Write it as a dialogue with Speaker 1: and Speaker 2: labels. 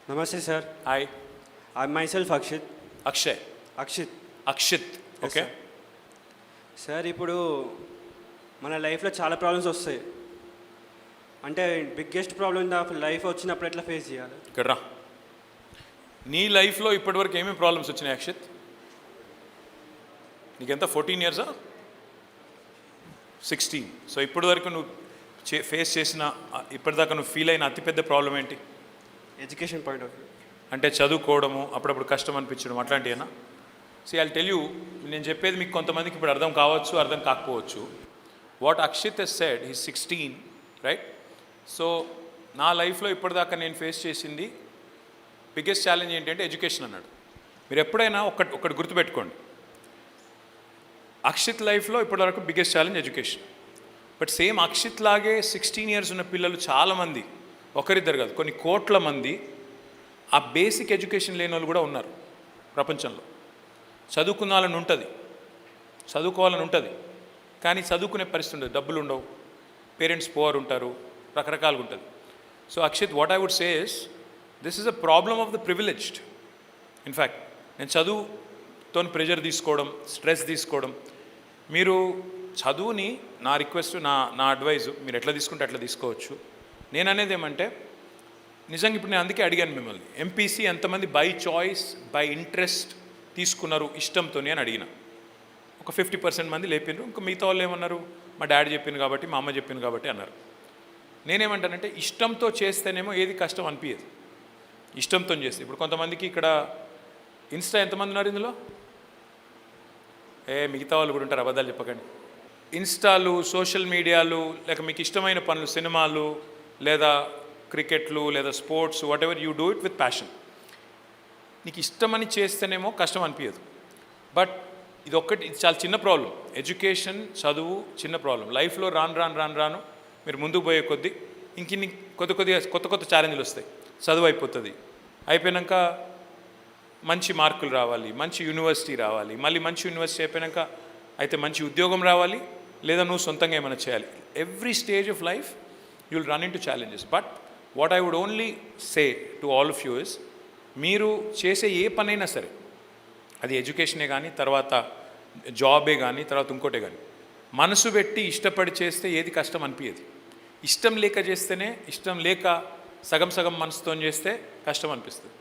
Speaker 1: Namaste, sir.
Speaker 2: Hi.
Speaker 1: I'm myself Akshit.
Speaker 2: Akshay.
Speaker 1: Akshit.
Speaker 2: Akshit. Okay.
Speaker 1: Sir ఇప్పుడు మన లైఫ్లో చాలా ప్రాబ్లమ్స్ వస్తాయి. అంటే బిగ్గెస్ట్ ప్రాబ్లమ్ ఆఫ్ లైఫ్ వచ్చినప్పుడు ఎట్లా ఫేస్ చేయాలి?
Speaker 2: ఇక్కడ రా. నీ లైఫ్లో ఇప్పటివరకు ఏమేమి ప్రాబ్లమ్స్ వచ్చినాయి అక్షిత్? నీకెంత 14 ఇయర్సా? 16. సో ఇప్పటి వరకు నువ్వు ఫేస్ చేసిన ఇప్పటిదాకా నువ్వు ఫీల్ అయిన అతిపెద్ద ప్రాబ్లం ఏంటి?
Speaker 1: Education point of view.
Speaker 2: అంటే చదువుకోవడము, అప్పుడప్పుడు కష్టం అనిపించడం, అట్లాంటివేనా? సి ఐల్ టెల్ యూ, నేను చెప్పేది మీకు కొంతమందికి ఇప్పుడు అర్థం కావచ్చు, అర్థం కాకపోవచ్చు. What Akshit he's said, he 16, right? So నా లైఫ్లో ఇప్పటిదాకా నేను ఫేస్ చేసింది బిగ్గెస్ట్ ఛాలెంజ్ ఏంటంటే ఎడ్యుకేషన్ అన్నాడు. మీరు ఎప్పుడైనా ఒకటి గుర్తుపెట్టుకోండి, అక్షిత్ లైఫ్లో ఇప్పటివరకు biggest challenge education. But same Akshit లాగే 16 ఇయర్స్ ఉన్న పిల్లలు చాలామంది, ఒకరిద్దరు కాదు, కొన్ని కోట్ల మంది ఆ బేసిక్ ఎడ్యుకేషన్ లేని వాళ్ళు కూడా ఉన్నారు ప్రపంచంలో. చదువుకున్నాలని ఉంటుంది, చదువుకోవాలని ఉంటుంది, కానీ చదువుకునే పరిస్థితి ఉండదు, డబ్బులు ఉండవు, పేరెంట్స్ పువర్ ఉంటారు, రకరకాలుగా ఉంటుంది. So Akshit, what I would say is, this is a problem of the privileged. In fact నేను చదువుతో ప్రెషర్ తీసుకోవడం, స్ట్రెస్ తీసుకోవడం, మీరు చదువుని, నా రిక్వెస్ట్, నా అడ్వైజు, మీరు ఎట్లా తీసుకుంటే అట్లా తీసుకోవచ్చు. నేను అనేది ఏమంటే, నిజంగా ఇప్పుడు నేను అందుకే అడిగాను మిమ్మల్ని, ఎంపీసీ ఎంతమంది బై చాయిస్, బై ఇంట్రెస్ట్ తీసుకున్నారు ఇష్టంతో అని అడిగిన. ఒక 50% మంది లేపినారు. ఇంకా మిగతా వాళ్ళు ఏమన్నారు, మా డాడీ చెప్పింది కాబట్టి, మా అమ్మ చెప్పింది కాబట్టి అన్నారు. నేనేమంటానంటే, ఇష్టంతో చేస్తేనేమో ఏది కష్టం అనిపించదు, ఇష్టంతో చేస్తే. ఇప్పుడు కొంతమందికి ఇక్కడ ఇన్స్టా ఎంతమంది ఉన్నారు ఇందులో? మిగతా వాళ్ళు కూడా ఉంటారు, అబద్ధాలు చెప్పకండి. ఇన్స్టాలు, సోషల్ మీడియాలు, లేక మీకు ఇష్టమైన పనులు, సినిమాలు, లేదా క్రికెట్లు, లేదా sports, what ever you do it with passion. నీకు ఇష్టమని చేస్తేనేమో కష్టం అనిపించదు. బట్ ఇది చాలా చిన్న ప్రాబ్లం. ఎడ్యుకేషన్, చదువు చిన్న ప్రాబ్లం. లైఫ్లో రాను మీరు ముందుకు పోయే కొద్దీ ఇంకిన్ని కొత్త ఛాలెంజ్లు వస్తాయి. చదువు అయిపోతుంది, అయిపోయాక మంచి మార్కులు రావాలి, మంచి యూనివర్సిటీ రావాలి, మళ్ళీ మంచి యూనివర్సిటీ అయిపోయాక అయితే మంచి ఉద్యోగం రావాలి, లేదా నువ్వు సొంతంగా ఏమైనా చేయాలి. Every stage of life you will run into challenges. But what I would only say to all of you is, మీరు చేసే ఏ పనైనా సరే, అది ఎడ్యుకేషనే కానీ, తర్వాత జాబే కానీ, తర్వాత ఇంకోటే కానీ, మనసు పెట్టి ఇష్టపడి చేస్తే ఏది కష్టం అనిపించదు. ఇష్టం లేక చేస్తేనే, ఇష్టం లేక సగం మనసుతో చేస్తే కష్టం అనిపిస్తుంది.